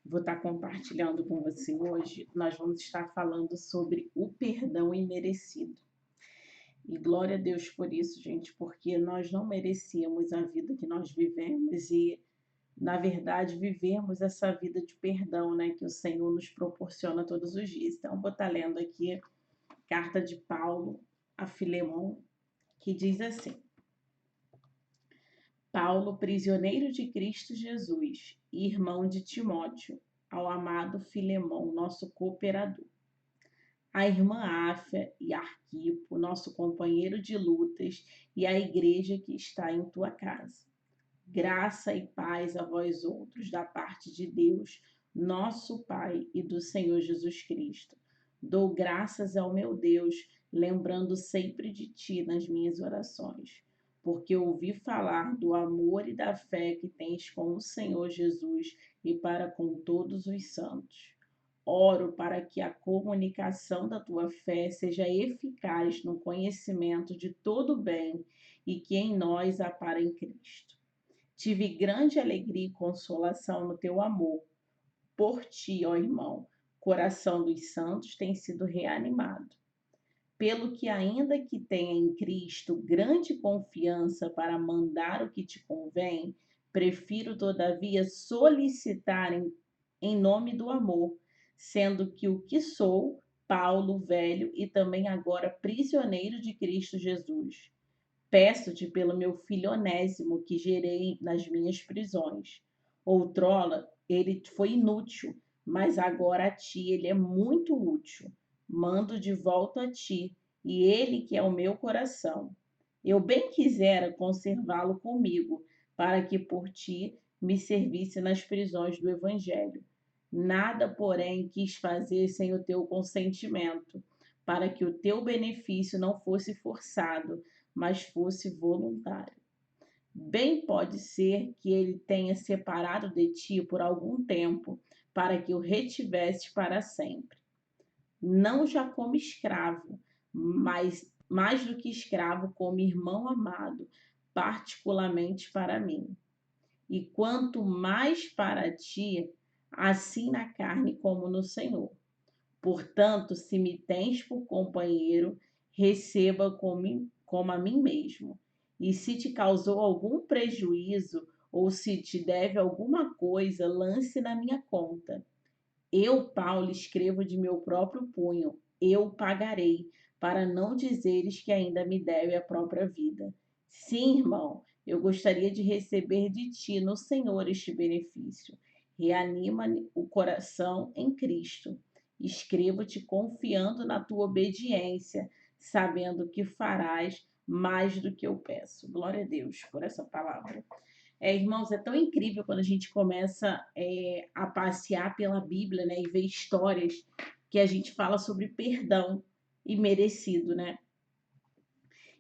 Vou estar compartilhando com você hoje. Nós vamos estar falando sobre o perdão imerecido. E glória a Deus por isso, gente, porque nós não merecíamos a vida que nós vivemos e, na verdade, vivemos essa vida de perdão, né, que o Senhor nos proporciona todos os dias. Então, vou estar lendo aqui a carta de Paulo a Filemon, que diz assim: Paulo, prisioneiro de Cristo Jesus, e irmão de Timóteo, ao amado Filemon, nosso cooperador. A irmã Áfia e Arquipo, nosso companheiro de lutas, e a igreja que está em tua casa. Graça e paz a vós outros, da parte de Deus, nosso Pai, e do Senhor Jesus Cristo. Dou graças ao meu Deus, lembrando sempre de ti nas minhas orações, porque ouvi falar do amor e da fé que tens com o Senhor Jesus e para com todos os santos. Oro para que a comunicação da tua fé seja eficaz no conhecimento de todo o bem e que em nós apare em Cristo. Tive grande alegria e consolação no teu amor. Por ti, ó irmão, coração dos santos tem sido reanimado. Pelo que, ainda que tenha em Cristo grande confiança para mandar o que te convém, prefiro, todavia, solicitar em nome do amor, sendo que o que sou, Paulo, velho e também agora prisioneiro de Cristo Jesus. Peço-te pelo meu filho Onésimo, que gerei nas minhas prisões. Outrora ele foi inútil, mas agora a ti ele é muito útil. Mando de volta a ti, e ele que é o meu coração. Eu bem quisera conservá-lo comigo, para que por ti me servisse nas prisões do Evangelho. Nada, porém, quis fazer sem o teu consentimento, para que o teu benefício não fosse forçado, mas fosse voluntário. Bem pode ser que ele tenha separado de ti por algum tempo, para que o retivesse para sempre. Não já como escravo, mas mais do que escravo, como irmão amado, particularmente para mim. E quanto mais para ti, assim na carne como no Senhor. Portanto, se me tens por companheiro, receba como a mim mesmo. E se te causou algum prejuízo, ou se te deve alguma coisa, lance na minha conta. Eu, Paulo, escrevo de meu próprio punho, eu pagarei, para não dizeres que ainda me deve a própria vida. Sim, irmão, eu gostaria de receber de ti no Senhor este benefício. Reanima o coração em Cristo. Escrevo-te confiando na tua obediência, sabendo que farás mais do que eu peço. Glória a Deus por essa palavra. Irmãos, é tão incrível quando a gente começa a passear pela Bíblia, né, e ver histórias que a gente fala sobre perdão imerecido, né?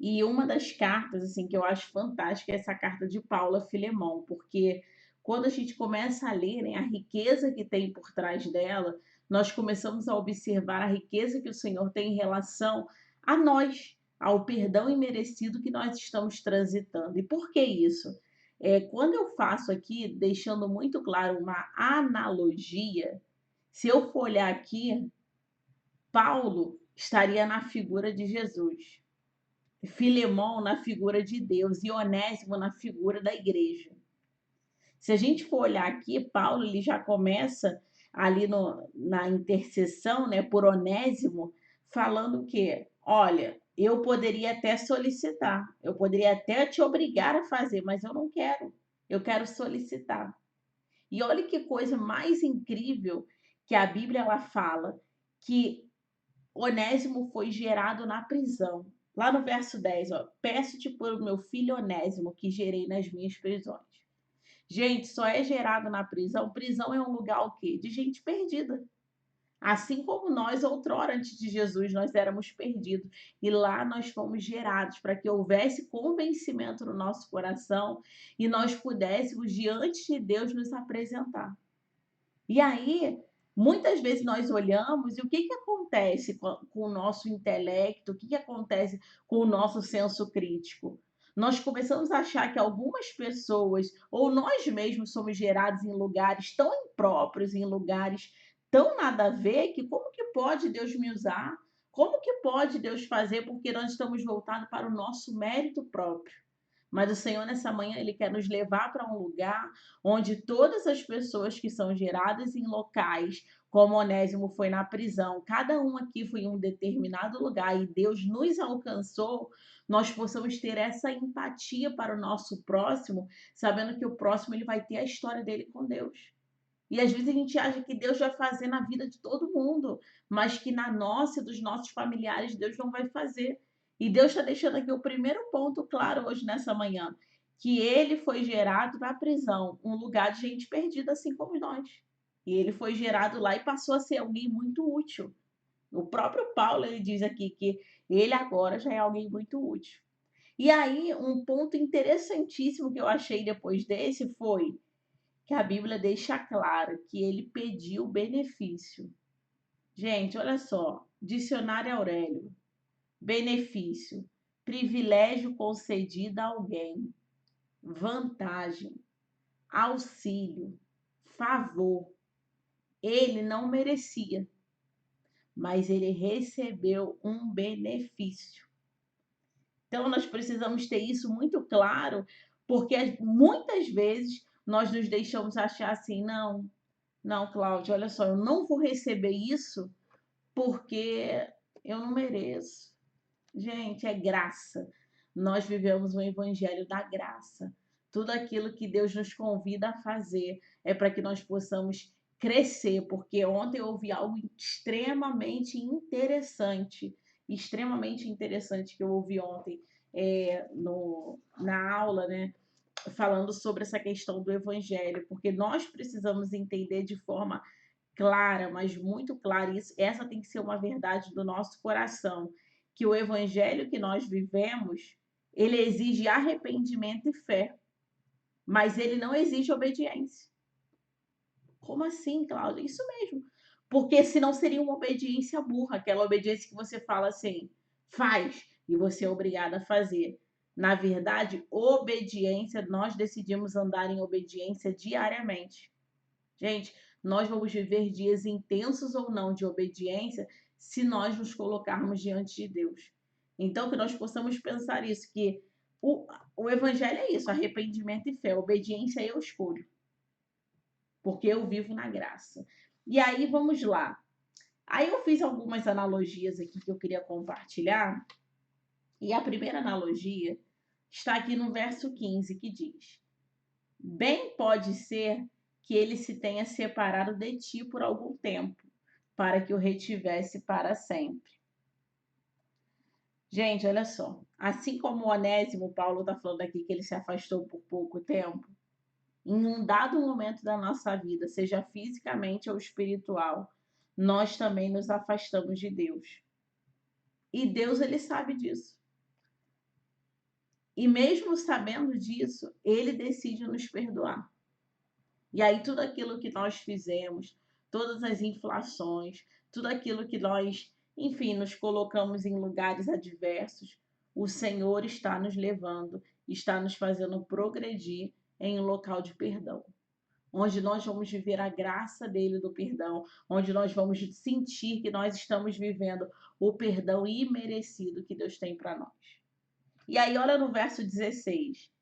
E uma das cartas, assim, que eu acho fantástica é essa carta de Paulo a Filemão, porque quando a gente começa a ler, né, a riqueza que tem por trás dela, nós começamos a observar a riqueza que o Senhor tem em relação a nós, ao perdão imerecido que nós estamos transitando. E por que isso? Quando eu faço aqui, deixando muito claro uma analogia, se eu for olhar aqui, Paulo estaria na figura de Jesus. Filemão na figura de Deus e Onésimo na figura da igreja. Se a gente for olhar aqui, Paulo ele já começa ali na intercessão, né, por Onésimo, falando que, olha, eu poderia até solicitar, eu poderia até te obrigar a fazer, mas eu não quero. Eu quero solicitar. E olha que coisa mais incrível que a Bíblia ela fala que Onésimo foi gerado na prisão. Lá no verso 10, ó, peço-te por meu filho Onésimo, que gerei nas minhas prisões. Gente, só é gerado na prisão. Prisão é um lugar o quê? De gente perdida. Assim como nós, outrora, antes de Jesus, nós éramos perdidos. E lá nós fomos gerados para que houvesse convencimento no nosso coração e nós pudéssemos, diante de Deus, nos apresentar. E aí, muitas vezes nós olhamos e o que que acontece com o nosso intelecto, o que que acontece com o nosso senso crítico? nós começamos a achar que algumas pessoas, ou nós mesmos, somos gerados em lugares tão impróprios, em lugares tão nada a ver, que como que pode Deus me usar? Como que pode Deus fazer? Porque nós estamos voltados para o nosso mérito próprio. Mas o Senhor, nessa manhã, Ele quer nos levar para um lugar onde todas as pessoas que são geradas em locais, como Onésimo foi na prisão, cada um aqui foi em um determinado lugar e Deus nos alcançou, nós possamos ter essa empatia para o nosso próximo, sabendo que o próximo ele vai ter a história dele com Deus. E às vezes a gente acha que Deus vai fazer na vida de todo mundo, mas que na nossa e dos nossos familiares Deus não vai fazer. E Deus está deixando aqui o primeiro ponto claro hoje nessa manhã, que ele foi gerado na prisão, um lugar de gente perdida assim como nós. E ele foi gerado lá e passou a ser alguém muito útil. O próprio Paulo ele diz aqui que ele agora já é alguém muito útil. E aí um ponto interessantíssimo que eu achei depois desse foi que a Bíblia deixa claro que ele pediu benefício. Gente, olha só, dicionário Aurélio, benefício, privilégio concedido a alguém, vantagem, auxílio, favor. Ele não merecia, mas ele recebeu um benefício. Então, nós precisamos ter isso muito claro, porque muitas vezes nós nos deixamos achar assim, não, não, Cláudia, olha só, eu não vou receber isso porque eu não mereço. Gente, é graça. Nós vivemos um evangelho da graça. Tudo aquilo que Deus nos convida a fazer é para que nós possamos crescer, porque ontem eu ouvi algo extremamente interessante que eu ouvi ontem na aula, né? Falando sobre essa questão do evangelho, porque nós precisamos entender de forma clara, mas muito clara, isso, essa tem que ser uma verdade do nosso coração, que o evangelho que nós vivemos, ele exige arrependimento e fé, mas ele não exige obediência. Como assim, Cláudia? Isso mesmo. Porque senão seria uma obediência burra, aquela obediência que você fala assim, faz, e você é obrigado a fazer. Na verdade, obediência, nós decidimos andar em obediência diariamente. Gente, nós vamos viver dias intensos ou não de obediência se nós nos colocarmos diante de Deus. Então, que nós possamos pensar isso, que o evangelho é isso, arrependimento e fé. Obediência eu escolho, porque eu vivo na graça. E aí, vamos lá. Aí eu fiz algumas analogias aqui que eu queria compartilhar. E a primeira analogia está aqui no verso 15, que diz: bem pode ser que ele se tenha separado de ti por algum tempo, para que o retivesse para sempre. Gente, olha só. Assim como o Onésimo, Paulo está falando aqui que ele se afastou por pouco tempo, em um dado momento da nossa vida, seja fisicamente ou espiritual, nós também nos afastamos de Deus. E Deus, ele sabe disso. E mesmo sabendo disso, ele decide nos perdoar. E aí tudo aquilo que nós fizemos, todas as inflações, tudo aquilo que nós, enfim, nos colocamos em lugares adversos, o Senhor está nos levando, está nos fazendo progredir em um local de perdão, onde nós vamos viver a graça dele do perdão, onde nós vamos sentir que nós estamos vivendo o perdão imerecido que Deus tem para nós. E aí, olha no verso 16.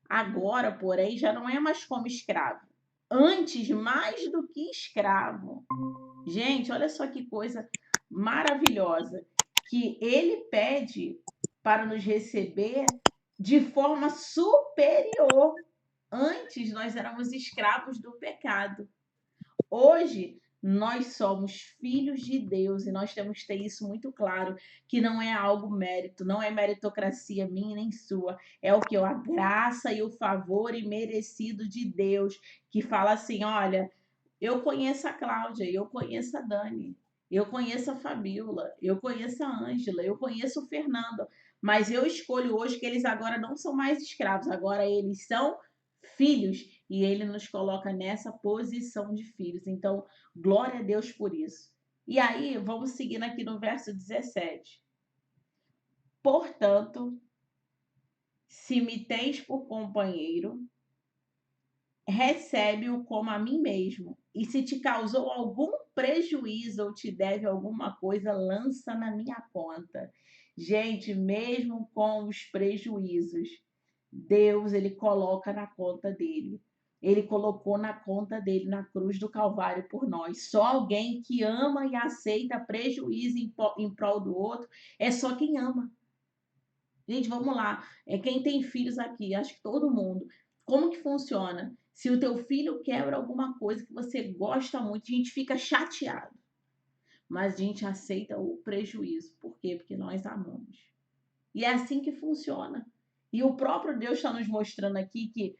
Agora, porém, já não é mais como escravo. Antes, mais do que escravo. Gente, olha só que coisa maravilhosa. Que ele pede para nos receber de forma superior. Antes, nós éramos escravos do pecado. Hoje, nós somos filhos de Deus e nós temos que ter isso muito claro, que não é algo mérito, não é meritocracia minha nem sua, é o que? A graça e o favor imerecido de Deus, que fala assim, olha, eu conheço a Cláudia, eu conheço a Dani, eu conheço a Fabiola, eu conheço a Ângela, eu conheço o Fernando, mas eu escolho hoje que eles agora não são mais escravos, agora eles são filhos e ele nos coloca nessa posição de filhos. Então, glória a Deus por isso. E aí, vamos seguindo aqui no verso 17. Portanto, Se me tens por companheiro, recebe-o como a mim mesmo. E se te causou algum prejuízo ou te deve alguma coisa, lança na minha conta. Gente, mesmo com os prejuízos, Deus ele coloca na conta dele. Ele colocou na conta dele na cruz do Calvário por nós. Só alguém que ama e aceita prejuízo em prol do outro é só quem ama. Gente, vamos lá. Quem tem filhos aqui, acho que todo mundo. Como que funciona? Se o teu filho quebra alguma coisa que você gosta muito, a gente fica chateado, mas a gente aceita o prejuízo. Por quê? Porque nós amamos. E é assim que funciona. E o próprio Deus está nos mostrando aqui que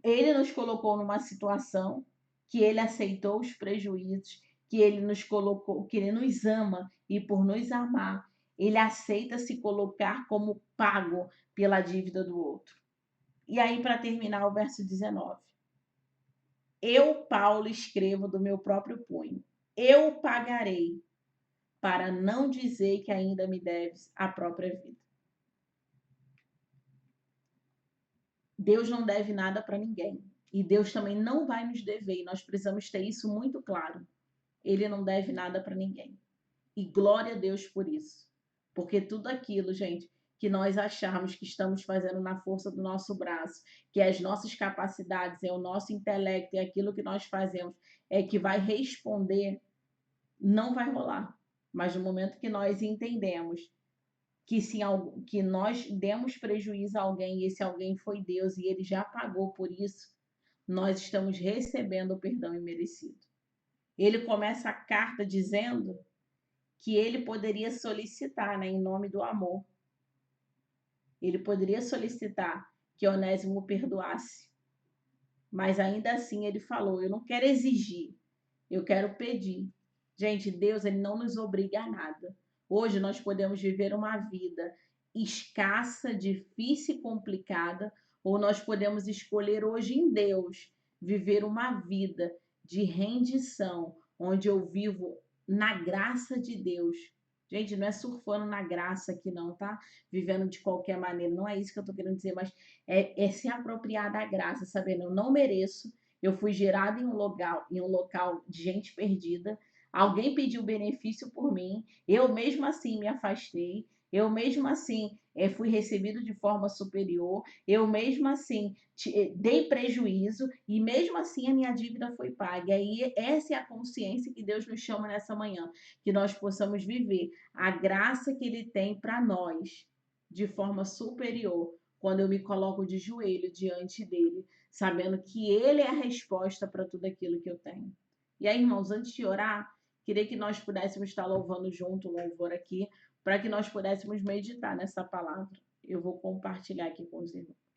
ele nos colocou numa situação que ele aceitou os prejuízos, que ele nos colocou, que ele nos ama e por nos amar, ele aceita se colocar como pago pela dívida do outro. E aí, para terminar, o verso 19. Eu, Paulo, escrevo do meu próprio punho. Eu pagarei, para não dizer que ainda me deves a própria vida. Deus não deve nada para ninguém. E Deus também não vai nos dever. E nós precisamos ter isso muito claro. Ele não deve nada para ninguém. E glória a Deus por isso. Porque tudo aquilo, gente, que nós acharmos que estamos fazendo na força do nosso braço, que é as nossas capacidades, é o nosso intelecto, é aquilo que nós fazemos, é que vai responder, não vai rolar. Mas no momento que nós entendemos que se que nós demos prejuízo a alguém e esse alguém foi Deus e ele já pagou por isso, nós estamos recebendo o perdão imerecido. Ele começa a carta dizendo que ele poderia solicitar, né, em nome do amor. Ele poderia solicitar que Onésimo o perdoasse, mas ainda assim ele falou: eu não quero exigir, eu quero pedir. Gente, Deus ele não nos obriga a nada. Hoje nós podemos viver uma vida escassa, difícil e complicada, ou nós podemos escolher hoje em Deus viver uma vida de rendição, onde eu vivo na graça de Deus. Gente, não é surfando na graça aqui não, tá? Vivendo de qualquer maneira, não é isso que eu tô querendo dizer, mas é se apropriar da graça, sabendo, eu não mereço, eu fui gerado em um local de gente perdida. Alguém pediu benefício por mim. Eu mesmo assim me afastei. Eu mesmo assim fui recebido de forma superior. Eu mesmo assim dei prejuízo e mesmo assim a minha dívida foi paga. E essa é a consciência que Deus nos chama nessa manhã, que nós possamos viver a graça que Ele tem para nós de forma superior quando eu me coloco de joelho diante dele, sabendo que ele é a resposta para tudo aquilo que eu tenho. E aí, irmãos, antes de orar, queria que nós pudéssemos estar louvando junto o louvor aqui, para que nós pudéssemos meditar nessa palavra. Eu vou compartilhar aqui com os irmãos.